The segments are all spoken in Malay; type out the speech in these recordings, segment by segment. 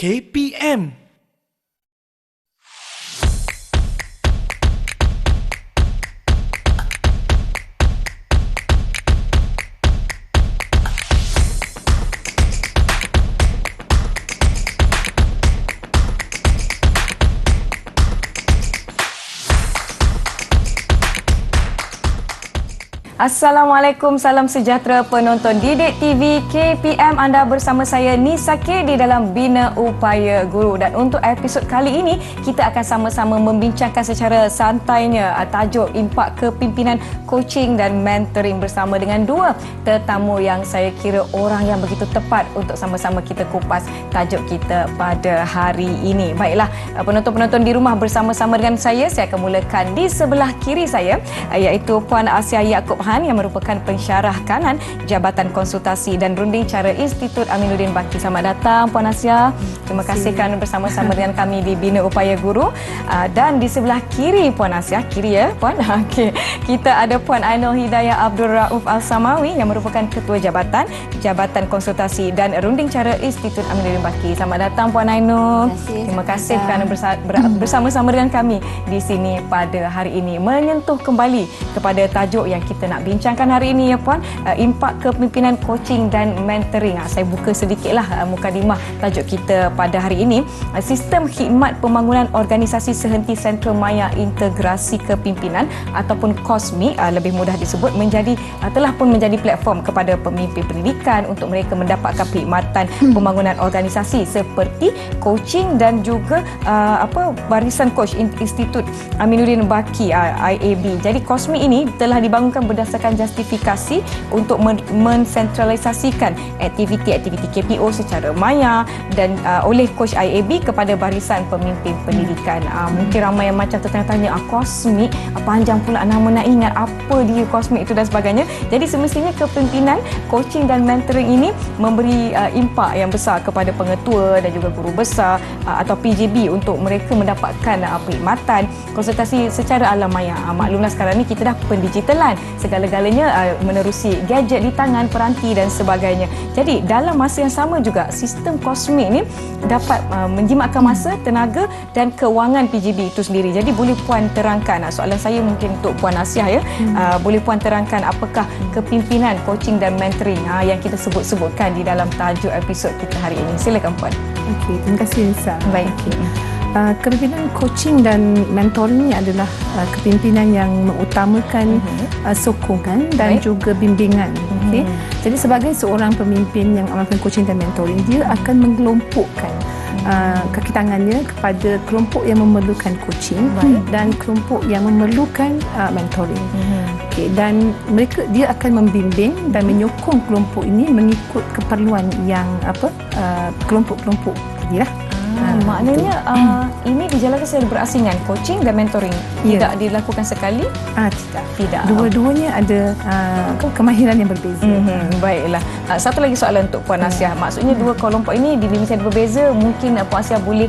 KPM. Assalamualaikum, salam sejahtera penonton Didik TV KPM. Anda bersama saya Nisa K di dalam Bina Upaya Guru. Dan untuk episod kali ini, kita akan sama-sama membincangkan secara santainya tajuk impak kepimpinan, coaching dan mentoring bersama dengan dua tetamu yang saya kira orang yang begitu tepat untuk sama-sama kita kupas tajuk kita pada hari ini. Baiklah, penonton-penonton di rumah bersama-sama dengan saya akan mulakan di sebelah kiri saya, iaitu Puan Asia Yaakob yang merupakan pensyarah kanan Jabatan Konsultasi dan Runding Cara Institut Aminuddin Baki. Selamat datang Puan Asia. Terima kasih kerana bersama-sama dengan kami di Bina Upaya Guru. Dan di sebelah kiri Puan Asia, kiri ya Puan. Okey. Kita ada Puan Ainul Hidayah Abdul Rauf Al-Samawi yang merupakan Ketua Jabatan Konsultasi dan Runding Cara Institut Aminuddin Baki. Selamat datang Puan Ainul. Terima kasih kerana bersama-sama dengan kami di sini pada hari ini, menyentuh kembali kepada tajuk yang kita nak bincangkan hari ini ya Puan, impak kepimpinan, coaching dan mentoring. Saya buka sedikitlah mukadimah tajuk kita pada hari ini. Sistem khidmat pembangunan organisasi sehenti Sentral Maya Integrasi Kepimpinan ataupun KOSMI lebih mudah disebut telah pun menjadi platform kepada pemimpin pendidikan untuk mereka mendapatkan perkhidmatan pembangunan organisasi seperti coaching dan juga barisan coach Institut Aminuddin Baki IAB. Jadi KOSMI ini telah dibangunkan berdasarkan justifikasi untuk mensentralisasikan aktiviti-aktiviti KPO secara maya dan oleh coach IAB kepada barisan pemimpin pendidikan. Mungkin ramai yang macam tertanya-tanya, KOSMI, panjang pula nama, nak ingat apa dia KOSMI itu dan sebagainya. Jadi semestinya kepimpinan, coaching dan mentoring ini memberi impak yang besar kepada pengetua dan juga guru besar atau PJB untuk mereka mendapatkan perkhidmatan konsultasi secara alam maya. Maklumlah sekarang ni kita dah pendigitalan, segala-galanya menerusi gadget di tangan, peranti dan sebagainya. Jadi dalam masa yang sama juga sistem KOSMI ini dapat menjimatkan masa, tenaga dan kewangan PJB itu sendiri. Jadi boleh Puan terangkan, soalan saya mungkin untuk Puan Asiah ya, boleh Puan terangkan apakah kepimpinan, coaching dan mentoring yang kita sebut-sebutkan di dalam tajuk episod kita hari ini. Silakan Puan. Okey, terima kasih Nisa. Baik. Okay. Kepimpinan, coaching dan mentoring ini adalah kepimpinan yang mengutamakan sokongan dan juga bimbingan. Okay? Jadi sebagai seorang pemimpin yang amalkan coaching dan mentoring, dia akan mengelompokkan kaki tangannya kepada kelompok yang memerlukan coaching dan kelompok yang memerlukan mentoring. Okay, dan dia akan membimbing dan menyokong kelompok ini mengikut keperluan yang kelompok-kelompok tadi lah. Maknanya ini dijalankan secara berasingan, coaching dan mentoring. Tidak dilakukan sekali? Tidak. Dua-duanya ada kemahiran yang berbeza. Baiklah. Satu lagi soalan untuk Puan Asia. Maksudnya dua kelompok ini dinamika berbeza. Mungkin Puan Asia boleh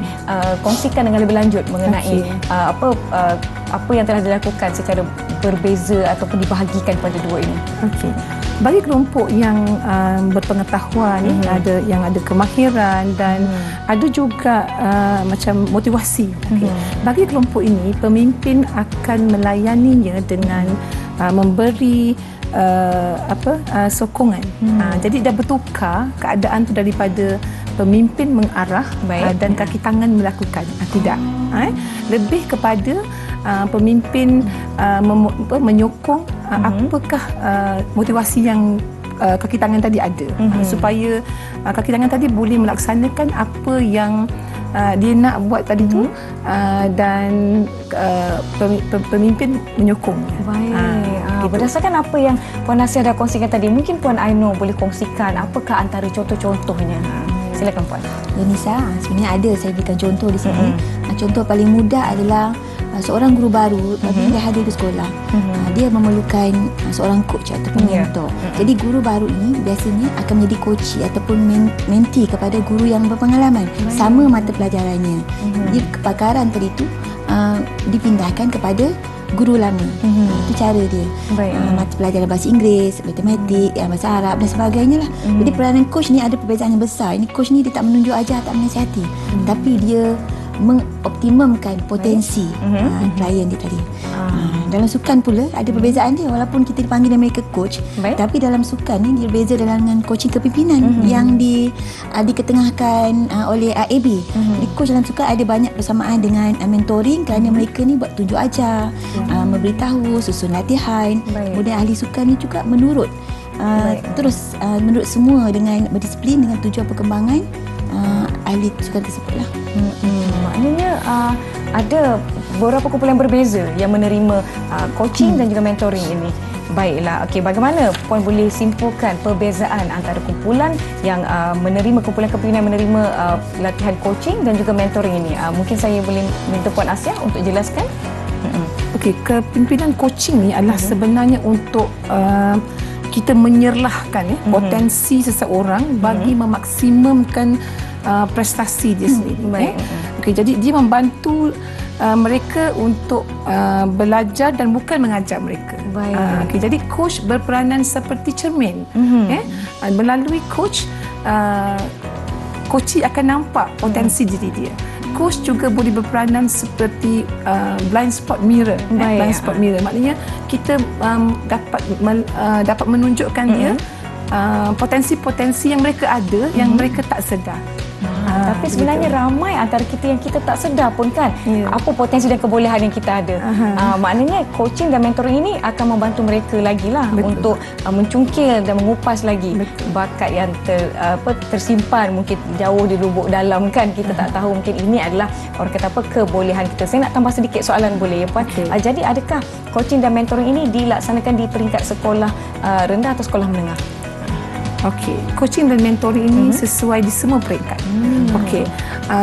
kongsikan dengan lebih lanjut mengenai apa yang telah dilakukan secara berbeza ataupun dibahagikan pada dua ini. Okey. Bagi kelompok yang berpengetahuan, yang ada kemahiran dan ada juga macam motivasi. Bagi kelompok ini, pemimpin akan melayaninya dengan memberi sokongan. Jadi dah bertukar keadaan tu daripada pemimpin mengarah dan kaki tangan melakukan. Tidak. Lebih kepada pemimpin menyokong apakah motivasi yang kaki tangan tadi ada, supaya kaki tangan tadi boleh melaksanakan apa yang dia nak buat tadi tu, dan pemimpin menyokongnya. Baik. Berdasarkan apa yang Puan Asia dah kongsikan tadi, mungkin Puan Ainul boleh kongsikan apakah antara contoh-contohnya. Silakan Puan. Ya Nisa, sebenarnya ada saya berikan contoh di sini. Contoh paling mudah adalah seorang guru baru tapi dia hadir di sekolah. Dia memerlukan seorang coach ataupun mentor. Jadi guru baru ini biasanya akan menjadi coach ataupun mentee kepada guru yang berpengalaman. Sama mata pelajarannya. Jadi kepakaran tadi itu dipindahkan kepada guru lama. Itu cara dia. Baik. Mata pelajaran bahasa Inggeris, matematik, bahasa Arab dan sebagainya lah. Jadi peranan coach ni ada perbezaan yang besar. Ini coach ni dia tak menunjuk ajar, tak menasihati, tapi dia mengoptimumkan potensi klien dia tadi. Dalam sukan pula ada perbezaan dia, walaupun kita dipanggil mereka coach, tapi dalam sukan ni dia berbeza dengan coaching kepimpinan yang diketengahkan oleh AB. Jadi coach dalam sukan ada banyak persamaan dengan mentoring, kerana mereka ni buat tunjuk ajar, memberitahu, susun latihan. Kemudian ahli sukan ni juga menurut terus menurut semua dengan berdisiplin dengan tujuan perkembangan ahli sukan tersebut lah. Maknanya ada beberapa kumpulan berbeza yang menerima coaching dan juga mentoring ini. Baiklah, okey, bagaimana Puan boleh simpulkan perbezaan antara kumpulan yang menerima, kumpulan kepimpinan menerima latihan coaching dan juga mentoring ini? Mungkin saya boleh minta Puan Asia untuk jelaskan. Okey, kepimpinan coaching ni adalah sebenarnya untuk kita menyerlahkan potensi seseorang bagi memaksimumkan prestasi dia sendiri. Okey, jadi dia membantu mereka untuk belajar dan bukan mengajar mereka. Okay, jadi coach berperanan seperti cermin. Melalui coach, coach akan nampak potensi diri dia. Coach juga boleh berperanan seperti blind spot mirror. Blind spot mirror maknanya kita dapat menunjukkan dia potensi-potensi yang mereka ada yang mereka tak sedar. Tapi sebenarnya ramai antara kita yang kita tak sedar pun kan apa potensi dan kebolehan yang kita ada. Maknanya coaching dan mentoring ini akan membantu mereka lagi lah untuk mencungkil dan mengupas lagi bakat yang tersimpan mungkin jauh di lubuk dalam kan. Kita tak tahu, mungkin ini adalah orang kata apa, kebolehan kita. Saya nak tambah sedikit soalan, boleh ya Puan? Jadi adakah coaching dan mentoring ini dilaksanakan di peringkat sekolah rendah atau sekolah menengah? Okey, coaching dan mentoring ini sesuai di semua peringkat. Okey,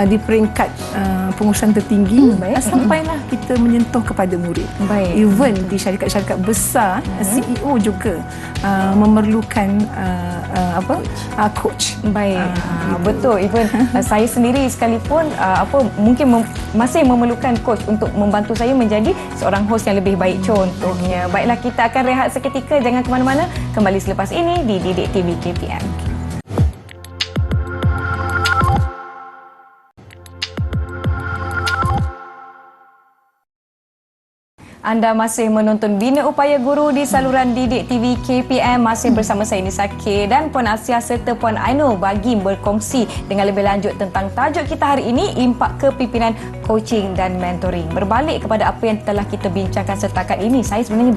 di peringkat pengurusan tertinggi sampailah kita menyentuh kepada murid. Even di syarikat-syarikat besar, CEO juga memerlukan coach. Betul. Even saya sendiri sekalipun mungkin masih memerlukan coach untuk membantu saya menjadi seorang host yang lebih baik contohnya. Baiklah, kita akan rehat seketika, jangan ke mana-mana. Kembali selepas ini di Didik TV KPM. Anda masih menonton Bina Upaya Guru di saluran Didik TV KPM. Masih bersama saya Nisa K dan Puan Asia serta Puan Ainul bagi berkongsi dengan lebih lanjut tentang tajuk kita hari ini, impak kepimpinan coaching dan mentoring. Berbalik kepada apa yang telah kita bincangkan setakat ini, saya sebenarnya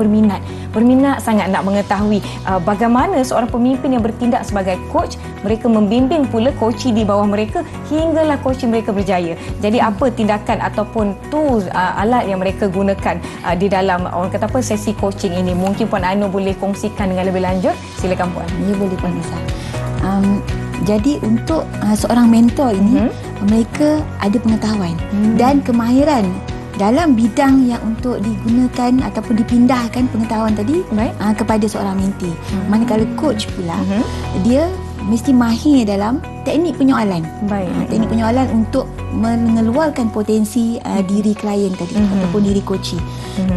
berminat sangat nak mengetahui bagaimana seorang pemimpin yang bertindak sebagai coach, mereka membimbing pula coachee di bawah mereka hinggalah coachee mereka berjaya. Jadi apa tindakan ataupun tools, alat yang mereka gunakan di dalam orang kata apa, sesi coaching ini? Mungkin Puan Ainul boleh kongsikan dengan lebih lanjut. Silakan Puan. Ya, boleh Puan Nisa. Jadi untuk seorang mentor ini, mereka ada pengetahuan dan kemahiran dalam bidang yang untuk digunakan ataupun dipindahkan pengetahuan tadi kepada seorang mentee. Manakala coach pula, dia mesti mahir dalam teknik penyoalan. Teknik penyoalan untuk mengeluarkan potensi diri klien tadi ataupun diri coachee.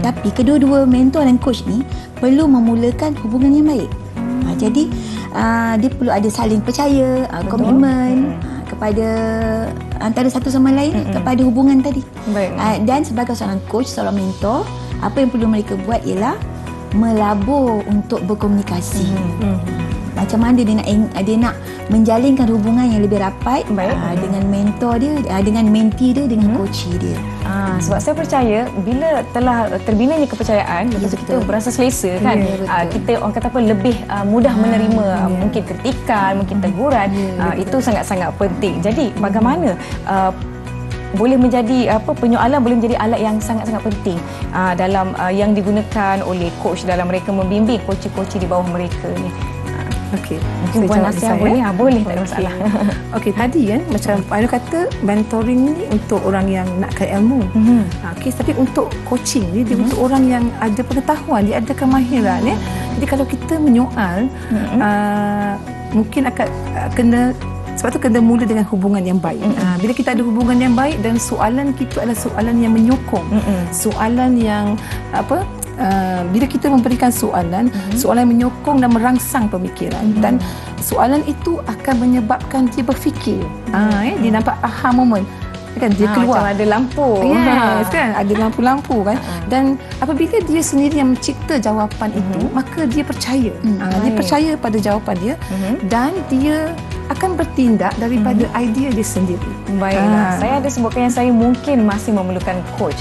Tapi kedua-dua mentor dan coach ni perlu memulakan hubungan yang baik. Jadi dia perlu ada saling percaya, komitmen kepada antara satu sama lain kepada hubungan tadi. Dan sebagai seorang coach, seorang mentor, apa yang perlu mereka buat ialah melabur untuk berkomunikasi. Macam mana dia nak menjalinkan hubungan yang lebih rapat dengan mentor dia, dengan mentee dia, dengan coachee dia. Sebab saya percaya bila telah terbinanya kepercayaan, kita berasa selesa kan. Kita orang kata apa, lebih mudah menerima mungkin kritikan, mungkin teguran. Itu sangat-sangat penting. Jadi bagaimana boleh menjadi penyoalan boleh menjadi alat yang sangat-sangat penting dalam yang digunakan oleh coach dalam mereka membimbing coachee-coachee di bawah mereka ni. Okey, mungkin Puan Asia boleh? Boleh, tak ada masalah. Okey, tadi kan macam Pak Ainul kata mentoring ni untuk orang yang nak kaya ilmu. Okey, tapi untuk coaching ni dia untuk orang yang ada pengetahuan, dia ada kemahiran ya. Jadi kalau kita menyoal mungkin akan kena Sebab tu kena mula dengan hubungan yang baik. Bila kita ada hubungan yang baik dan soalan kita adalah soalan yang menyokong, soalan yang bila kita memberikan soalan, soalan menyokong dan merangsang pemikiran, dan soalan itu akan menyebabkan dia berfikir. Dia nampak aha moment. Kan dia keluar macam ada lampu. Yes, kan ada lampu-lampu kan. Dan apabila dia sendiri yang mencipta jawapan itu, maka dia percaya. Dia percaya pada jawapan dia, dan dia akan bertindak daripada idea dia sendiri. Baiklah, saya ada sebutkan yang saya mungkin masih memerlukan coach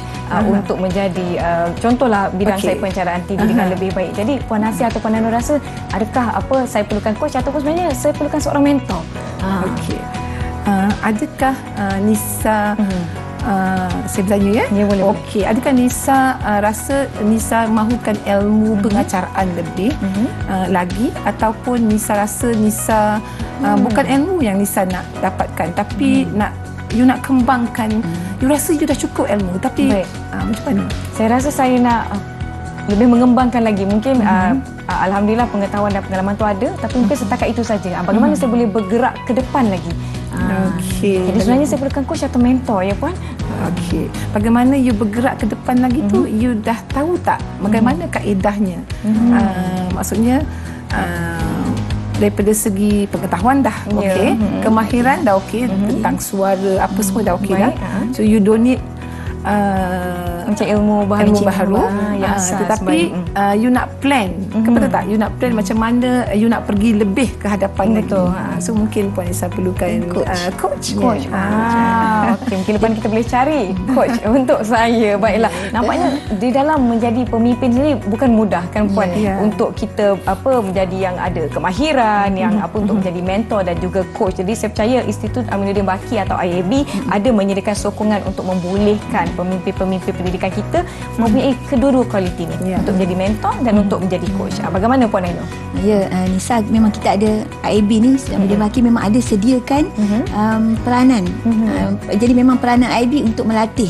untuk menjadi contohlah bidang saya pencarian TV dengan lebih baik. Jadi Puan Asia atau Puan Nano rasa adakah saya perlukan coach ataupun sebenarnya saya perlukan seorang mentor? Okey. Adakah Nisa saya bertanya ya? Ya, boleh. Okey, adakah Nisa rasa Nisa mahukan ilmu pengacaraan lebih lagi, ataupun Nisa rasa Nisa bukan ilmu yang Nisa nak dapatkan, tapi you nak kembangkan, you rasa you dah cukup ilmu, tapi macam mana? Saya rasa saya nak lebih mengembangkan lagi. Mungkin alhamdulillah pengetahuan dan pengalaman tu ada, tapi mungkin setakat itu saja. Bagaimana saya boleh bergerak ke depan lagi? Okey. Jadi sebenarnya saya perlukan coach atau mentor ya Puan? Okey. Bagaimana you bergerak ke depan lagi tu, you dah tahu tak bagaimana kaedahnya? Maksudnya daripada segi pengetahuan dah okey, kemahiran dah okey, tentang suara apa semua dah okey dah. So you don't need macam ilmu baharu, yang tetapi you nak plan, betul tak? You nak plan macam mana you nak pergi lebih ke hadapan lagi. So mungkin Puan Nisa perlukan coach. Okey, mungkin lepas kita boleh cari coach untuk saya. Baiklah, nampaknya di dalam menjadi pemimpin sendiri bukan mudah kan Puan, untuk kita menjadi yang ada kemahiran, yang untuk menjadi mentor dan juga coach. Jadi saya percaya Institut Aminuddin Baki atau IAB ada menyediakan sokongan untuk membolehkan pemimpin-pemimpin pendidikan kita mempunyai kedua-dua kualiti ni, untuk menjadi mentor dan untuk menjadi coach. Bagaimana Puan Aino? Ya, Nisa, memang kita ada IAB ni, Aminuddin Baki memang ada sediakan peranan. Jadi memang peranan IAB untuk melatih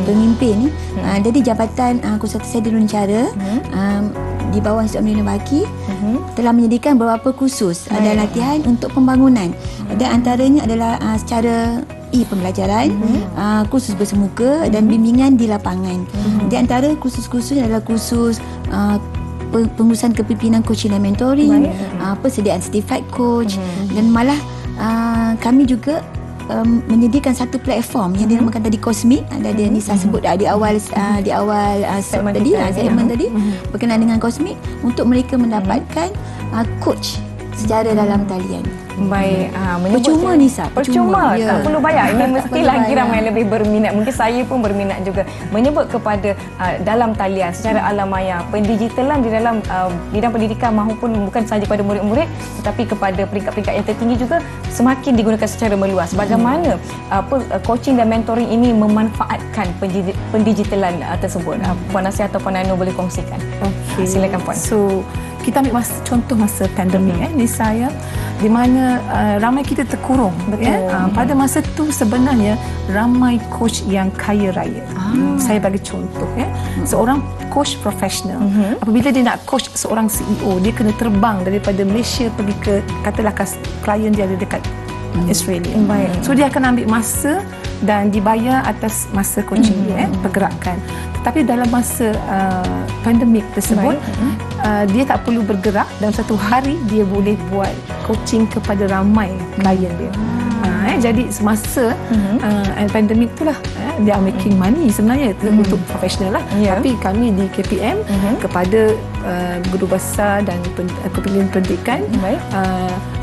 pemimpin ni. Jadi Jabatan Kurusan Saya Cara di bawah Institut Aminuddin Baki telah menyediakan beberapa kursus. Ada latihan untuk pembangunan. Dan antaranya adalah secara pembelajaran, kursus bersemuka dan bimbingan di lapangan. Di antara kursus-kursus adalah kursus pengurusan kepimpinan, coaching dan mentoring, persediaan certified coach, dan malah kami juga menyediakan satu platform yang dinamakan tadi Cosmic. Ada Nisa sebut di awal segmen tadi berkenaan dengan Cosmic, untuk mereka mendapatkan coach secara dalam talian. Baik, percuma Nisa, percuma. Tak perlu bayar. Ini mesti lagi ramai lebih berminat. Mungkin saya pun berminat juga menyebut kepada dalam talian secara alam maya, pendigitalan di dalam bidang pendidikan maupun bukan sahaja kepada murid-murid, tetapi kepada peringkat-peringkat yang tertinggi juga semakin digunakan secara meluas. Bagaimana coaching dan mentoring ini memanfaatkan pendigitalan tersebut? Puan Asia atau Puan Aino boleh kongsikan. Silakan Puan. So kita ambil contoh masa pandemik Nisa, di mana ramai kita terkurung. Pada masa tu sebenarnya ramai coach yang kaya raya. Saya bagi contoh seorang coach profesional, apabila dia nak coach seorang CEO, dia kena terbang daripada Malaysia pergi ke, katalah klien dia ada dekat Australia. So dia akan ambil masa dan dibayar atas masa coaching dia, pergerakan. Tetapi dalam masa pandemik tersebut, dia tak perlu bergerak. Dalam satu hari dia boleh buat coaching kepada ramai klien dia. Jadi semasa pandemik itulah dia making money sebenarnya untuk profesional lah. Tapi kami di KPM kepada guru besar dan kepimpinan pendidikan,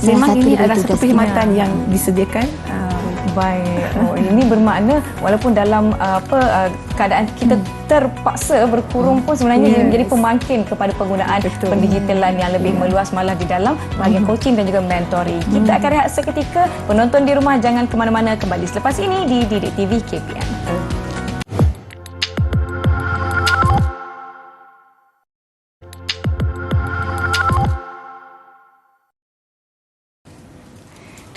memang ini adalah satu perkhidmatan yang disediakan. Baik. Ini bermakna walaupun dalam keadaan kita terpaksa berkurung pun sebenarnya menjadi pembangkit kepada penggunaan pendigitalan yang lebih meluas, malah di dalam bahagian coaching dan juga mentoring. Kita akan rehat seketika. Penonton di rumah jangan ke mana-mana, kembali selepas ini di Didik TV KPM.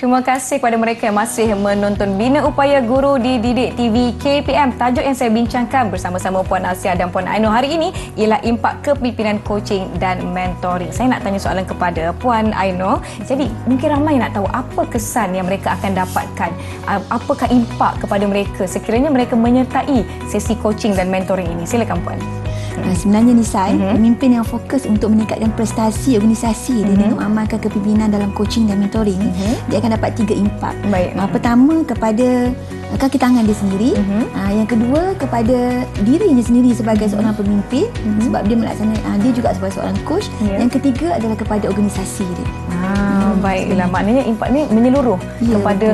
Terima kasih kepada mereka yang masih menonton Bina Upaya Guru Didik TV KPM. Tajuk yang saya bincangkan bersama-sama Puan Asia dan Puan Ainur hari ini ialah impak kepimpinan coaching dan mentoring. Saya nak tanya soalan kepada Puan Ainur. Jadi mungkin ramai nak tahu apa kesan yang mereka akan dapatkan. Apakah impak kepada mereka sekiranya mereka menyertai sesi coaching dan mentoring ini. Silakan Puan. Sebenarnya Nisai, pemimpin yang fokus untuk meningkatkan prestasi organisasi dengan mengamalkan kepimpinan dalam coaching dan mentoring, dia akan dapat 3 impak. Baik. Pertama, kepada kaki tangan dia sendiri. Yang kedua, kepada dirinya sendiri sebagai seorang pemimpin, sebab dia melaksanakan, dia juga sebagai seorang coach. Yang ketiga adalah kepada organisasi dia. Baiklah, maknanya impak ni menyeluruh kepada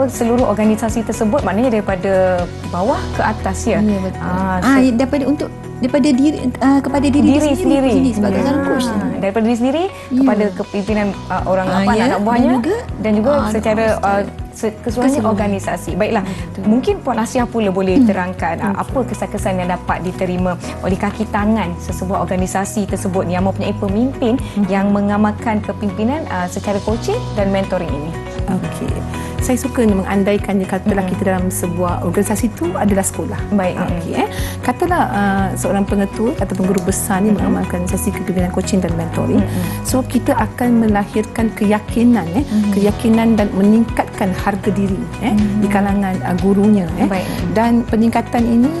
seluruh organisasi tersebut, maknanya daripada bawah ke atas ya. Ya, betul. Daripada diri kepada diri sendiri sebagai seorang coach. Daripada diri sendiri kepada kepimpinan orang anak buahnya dan juga secara keseluruhan organisasi. Baiklah, mungkin Puan Asia pula boleh terangkan apa kesan-kesan yang dapat diterima oleh kaki tangan sesebuah organisasi tersebut yang mempunyai pemimpin yang mengamalkan kepimpinan secara coaching dan mentoring ini. Okey. Saya suka mengandaikan katalah kita dalam sebuah organisasi itu adalah sekolah. Baik. Okey. Katalah seorang pengetua atau guru besar ni mengamalkan sesi kepimpinan coaching dan mentoring. So kita akan melahirkan keyakinan keyakinan dan meningkatkan harga diri di kalangan gurunya. Dan peningkatan ini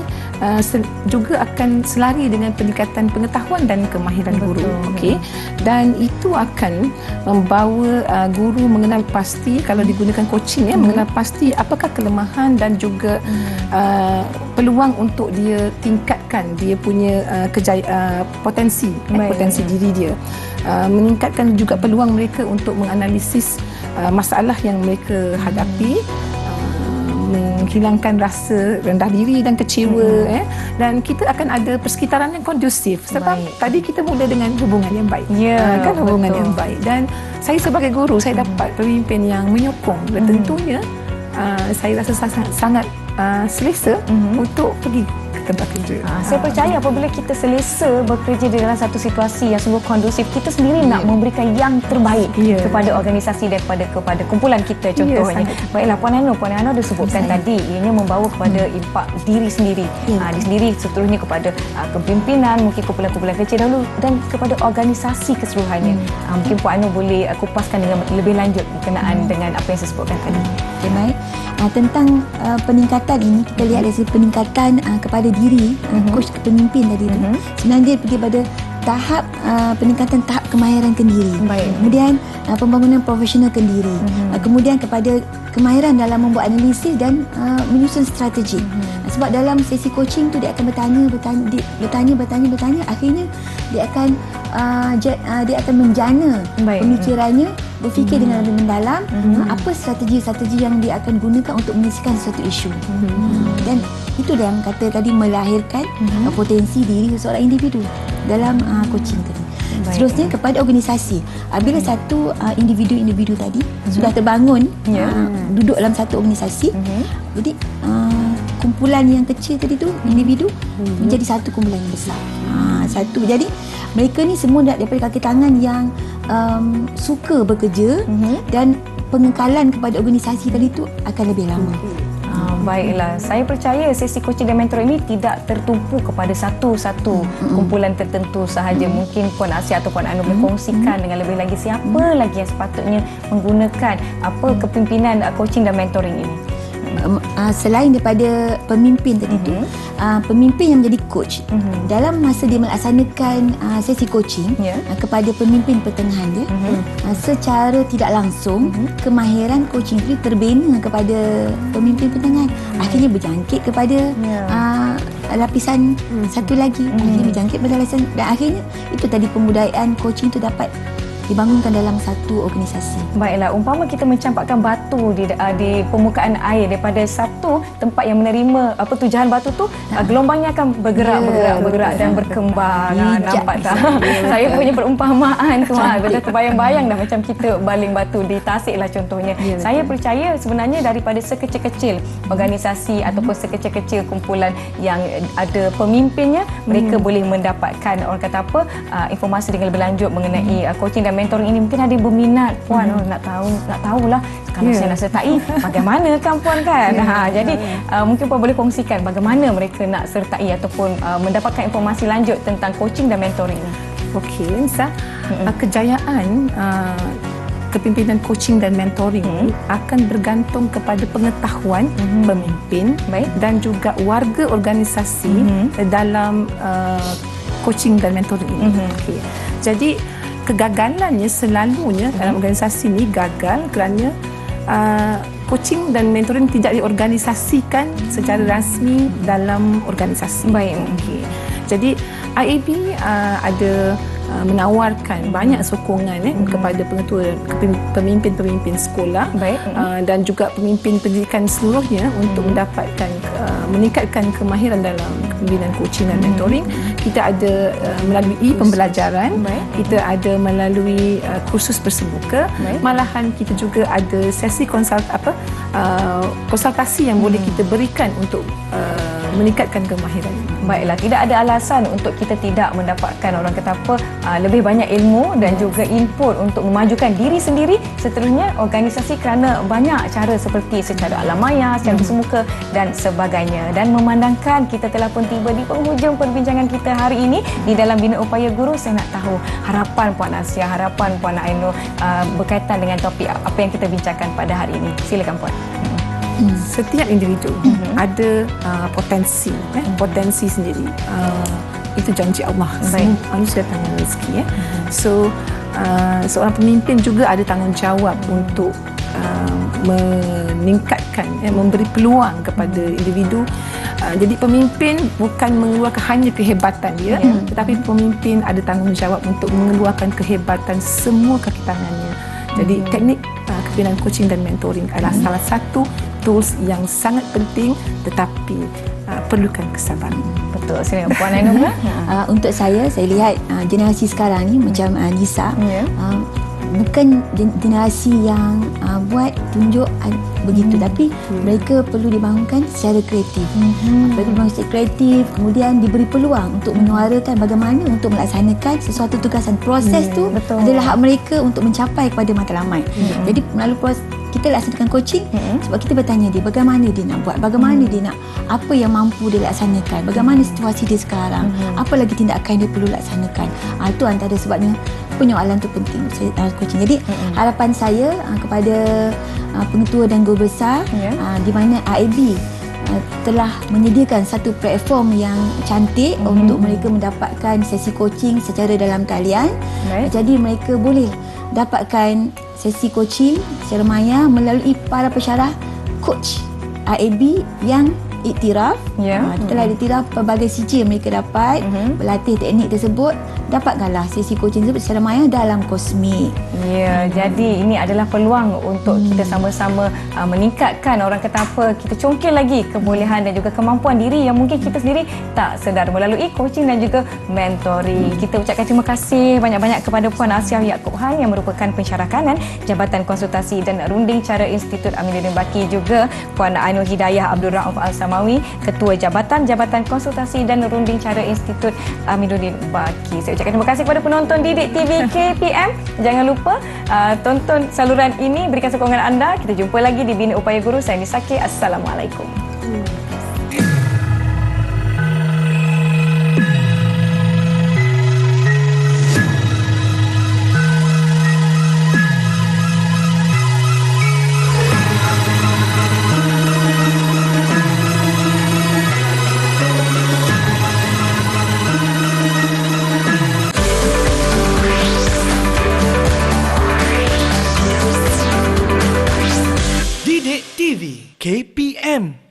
juga akan selari dengan peningkatan pengetahuan dan kemahiran guru. Okey. Dan itu akan membawa guru mengenal pasti, kalau digunakan coaching mengenal pasti apakah kelemahan dan juga peluang untuk dia tingkatkan dia punya potensi diri dia. Meningkatkan juga peluang mereka untuk menganalisis masalah yang mereka hadapi, menghilangkan rasa rendah diri dan kecewa, dan kita akan ada persekitaran yang kondusif sebab tadi kita mula dengan hubungan yang baik, hubungan yang baik. Dan saya sebagai guru, saya dapat pemimpin yang menyokong dan tentunya saya rasa sangat selesa untuk pergi ke tempat kerja. Saya percaya apabila kita selesa bekerja di dalam satu situasi yang sungguh kondusif, kita sendiri nak memberikan yang terbaik kepada organisasi dan kepada kumpulan kita contohnya. Baiklah, Puan Ainur dah sebutkan tadi, ianya membawa kepada impak diri sendiri. Diri sendiri seterusnya kepada kepimpinan, mungkin kumpulan-kumpulan kecil dahulu dan kepada organisasi keseluruhannya. Mungkin Puan Ainur boleh kupaskan dengan lebih lanjut berkenaan dengan apa yang saya sebutkan tadi. Okay, baik. Tentang peningkatan ini, kita lihat dari segi peningkatan kepada diri coach kepemimpin tadi itu. Sebenarnya dia pergi pada tahap peningkatan tahap kemahiran kendiri. Kemudian pembangunan profesional kendiri. Kemudian kepada kemahiran dalam membuat analisis dan menyusun strategi. Sebab dalam sesi coaching tu dia akan bertanya, akhirnya dia akan menjana pemikirannya, berfikir dengan lebih mendalam apa strategi-strategi yang dia akan gunakan untuk menyelesaikan suatu isu. Dan itu dia yang kata tadi melahirkan potensi diri seorang individu dalam coaching tadi. Seterusnya kepada organisasi. Bila satu individu tadi sudah terbangun duduk dalam satu organisasi, jadi kumpulan yang kecil tadi tu individu menjadi satu kumpulan yang besar. Jadi mereka ni semua daripada kaki tangan yang suka bekerja dan pengekalan kepada organisasi tadi tu akan lebih lama. Baiklah, saya percaya sesi coaching dan mentor ini tidak tertumpu kepada satu-satu kumpulan tertentu sahaja. Mungkin Puan Asia atau Puan Ainur berkongsikan dengan lebih lagi siapa lagi yang sepatutnya menggunakan kepimpinan coaching dan mentoring ini. Selain daripada pemimpin tadi tu, pemimpin yang menjadi coach dalam masa dia melaksanakan sesi coaching kepada pemimpin pertengahan dia, secara tidak langsung kemahiran coaching itu terbina kepada pemimpin pertengahan, akhirnya berjangkit kepada lapisan satu lagi, akhirnya berjangkit pada lapisan, dan akhirnya itu tadi pembudayaan coaching itu dapat dibangunkan dalam satu organisasi. Baiklah, umpama kita mencampakkan batu di permukaan air daripada satu tempat yang menerima tujahan batu tu, gelombangnya akan bergerak dan berkembang. Nampak tak? Saya punya perumpamaan tu, dah terbayang-bayang dah macam kita baling batu di Tasik lah contohnya. Saya percaya sebenarnya daripada sekecil-kecil organisasi ataupun sekecil-kecil kumpulan yang ada pemimpinnya, mereka boleh mendapatkan informasi dengan lebih lanjut mengenai coaching dan dan mentoring ini mungkin ada yang berminat puan, nak tahulah kalau saya nak sertai bagaimana kan puan kan. Jadi mungkin puan boleh kongsikan bagaimana mereka nak sertai ataupun mendapatkan informasi lanjut tentang coaching dan mentoring ini. Okey, Nisa. Kejayaan kepimpinan coaching dan mentoring ini akan bergantung kepada pengetahuan pemimpin dan juga warga organisasi dalam coaching dan mentoring ini. Okey. Jadi kegagalannya selalunya dalam organisasi ini gagal kerana coaching dan mentoring tidak diorganisasikan secara rasmi dalam organisasi. Baik. Okey. Jadi IAB ada menawarkan banyak sokongan kepada pengetua pemimpin-pemimpin sekolah dan juga pemimpin pendidikan seluruhnya untuk mendapatkan meningkatkan kemahiran dalam kepimpinan coaching dan mentoring. Kita ada melalui pembelajaran, kita ada melalui kursus bersemuka, malahan kita juga ada sesi konsultasi yang boleh kita berikan untuk meningkatkan kemahiran. Baiklah, tidak ada alasan untuk kita tidak mendapatkan orang kata apa lebih banyak ilmu dan juga input untuk memajukan diri sendiri, seterusnya organisasi, kerana banyak cara seperti secara alam maya, secara bersemuka dan sebagainya. Dan memandangkan kita telah pun tiba di penghujung perbincangan kita hari ini di dalam Bina Upaya Guru, saya nak tahu harapan Puan Asia, harapan Puan Ainur berkaitan dengan topik apa yang kita bincangkan pada hari ini. Silakan Puan. Setiap individu ada potensi sendiri. Itu janji Allah. Semua manusia datang rezeki. So seorang pemimpin juga ada tanggungjawab untuk meningkatkan, memberi peluang kepada individu. Jadi pemimpin bukan mengeluarkan hanya kehebatan dia, tetapi pemimpin ada tanggungjawab untuk mengeluarkan kehebatan semua kaki tangannya. Jadi teknik kepimpinan coaching dan mentoring adalah salah satu tools yang sangat penting, tetapi perlukan kesabaran. Betul. Sila Puan Ainur. Untuk saya lihat generasi sekarang ni macam Nisa, bukan generasi yang buat tunjuk begitu, tapi mereka perlu dibangunkan secara kreatif. Mereka dibangun secara kreatif, kemudian diberi peluang untuk menyuarakan bagaimana untuk melaksanakan sesuatu tugasan. Proses tu adalah hak mereka untuk mencapai kepada matlamat. Jadi melalui proses kita laksanakan coaching sebab kita bertanya dia bagaimana dia nak buat, bagaimana dia nak, apa yang mampu dia laksanakan, bagaimana situasi dia sekarang, apa lagi tindakan dia perlu laksanakan. Itu antara sebabnya penyoalan tu penting coaching. Jadi harapan saya kepada pengetua dan guru besar di mana IAB telah menyediakan satu platform yang cantik untuk mereka mendapatkan sesi coaching secara dalam talian. Jadi mereka boleh dapatkan sesi coaching secara maya melalui para pensyarah coach IAB yang iktiraf. Telah iktiraf pelbagai sijil mereka dapat berlatih teknik tersebut, dapatkanlah sesi coaching tersebut secara maya dalam Kosmik. Jadi ini adalah peluang untuk kita sama-sama meningkatkan, orang kata apa, kita congkil lagi kebolehan dan juga kemampuan diri yang mungkin kita sendiri tak sedar melalui coaching dan juga mentoring. Kita ucapkan terima kasih banyak-banyak kepada Puan Asia Yaakob Han yang merupakan pensyarah kanan Jabatan Konsultasi dan Runding Cara Institut Aminuddin Baki, juga Puan Ainur Hidayah Abdul Rauf Al-Samawi, Ketua Jabatan Konsultasi dan Runding Cara Institut Aminuddin Baki. Saya ucapkan terima kasih kepada penonton Didik TV KPM. Jangan lupa tonton saluran ini, berikan sokongan anda. Kita jumpa lagi di Bina Upaya Guru. Saya Nisa K. Assalamualaikum. Didik TV KPM